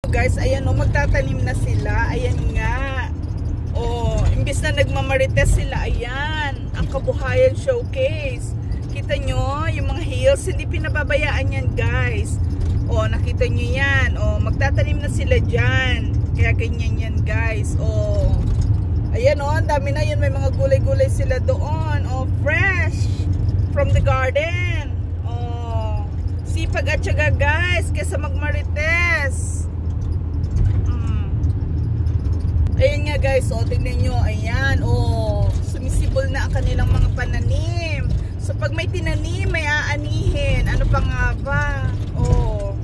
Guys, ayan o, magtatanim na sila. Ayan nga. O, imbis na nagmamarites sila, ayan. Ang kabuhayan showcase. Kita nyo, yung mga hills, hindi pinababayaan yan, guys. O, nakita nyo yan. O, magtatanim na sila dyan. Kaya ganyan yan, guys. O, ayan o, ang dami na yun. May mga gulay-gulay sila doon. O, fresh from the garden. O, sipag at syaga, guys, kesa magmarites. Ayan nga, guys, o, tingnan nyo, ayan, o, sumisibol na ang kanilang mga pananim. So, pag may tinanim, may aanihin. Ano pa nga ba? O,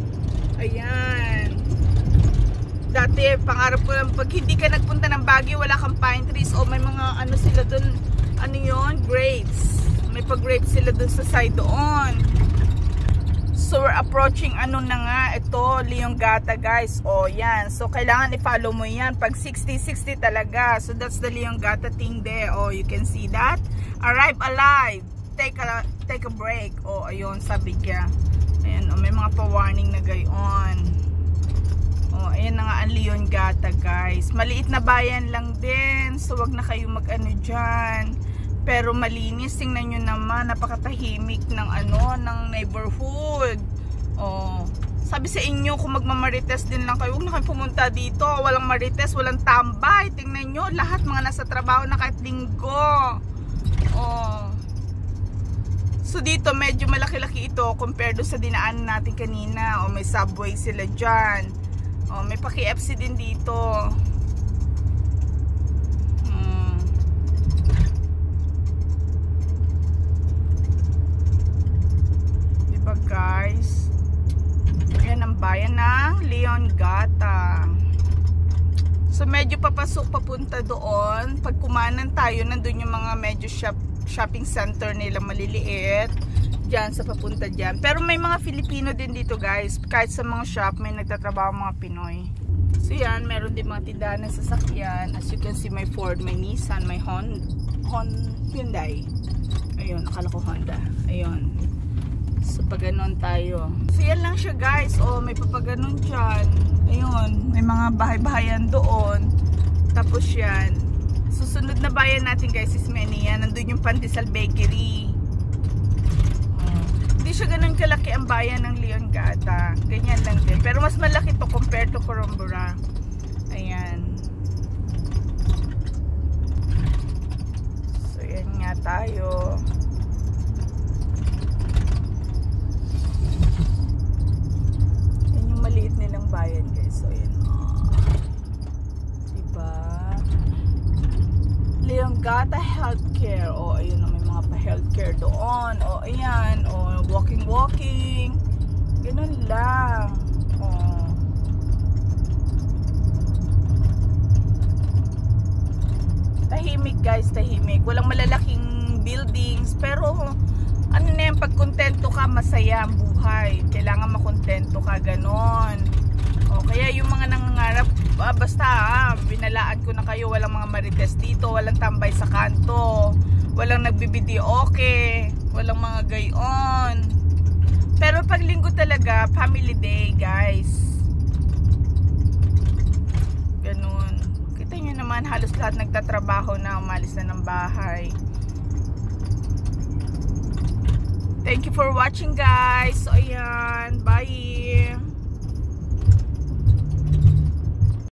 ayan. Dati, pangarap ko lang, pag hindi ka nagpunta ng Baguio, wala kang pine trees, o may mga, ano sila dun, ano yun, grapes. May pag-grapes sila dun sa side doon. So, we're approaching ano na nga, ito, Leongata, guys. O, yan. So, kailangan i-follow mo yan. Pag 60-60 talaga. So, that's the Leongata thing there. O, you can see that. Arrive alive. Take a break. O, ayun, sabi niya. Ayan, o, may mga pa-warning na gayon. O, ayan na nga ang Leongata, guys. Maliit na bayan lang din. So, wag na kayo mag-ano dyan. Pero malinis, tingnan nyo naman, napakatahimik ng ano, ng neighborhood. Oh, sabi sa inyo, kung magmamarites din lang kayo, huwag na kayo pumunta dito. Walang marites, walang tambay. Tingnan nyo, lahat mga nasa trabaho na kahit linggo. Oh. So dito, medyo malaki-laki ito compared sa dinaanan natin kanina. Oh, may subway sila dyan. Oh, may pa-KFC din dito. Guys, yan ang bayan ng Leongata. So medyo papasok papunta doon. Pag kumanan tayo, nandun yung mga medyo shopping center nila maliliit dyan sa papunta dyan. Pero may mga Filipino din dito, guys. Kahit sa mga shop may nagtatrabaho mga Pinoy. So yan, meron din mga tindahan ng sasakyan. As you can see, may Ford, may Nissan, may Hyundai. Ayun, akala ko Honda. Ayun. So, pag ganon tayo. So, yan lang siya, guys. O, may papaganon dyan. Ayun. May mga bahay-bahayan doon. Tapos yan. Susunod na bayan natin, guys, is Menia. Nandun yung Pandesal Bakery. Hindi siya ganun kalaki ang bayan ng Leongata. Ganyan lang din. Pero mas malaki to compared to Corumbura. Ayan. So, yan nga tayo. Maliit nilang bayan, guys. So, yun. Diba? Leongata Healthcare. O, ayun na, may mga pa-healthcare doon. O, ayan. O, walking. Ganun lang. O. Tahimik, guys. Tahimik. Walang malalaking buildings. Pero, ano na yan, pag kontento ka, masaya ang buhay. Kailangan makontento ka, ganon. O, kaya yung mga nangangarap, basta binalaan ko na kayo, walang mga marites dito, walang tambay sa kanto, walang nagbibideo-okay, walang mga gayon. Pero pag linggo talaga, family day, guys. Ganon. Kita nyo naman, halos lahat nagtatrabaho na, umalis na ng bahay. Thank you for watching, guys. So, ayan. Bye.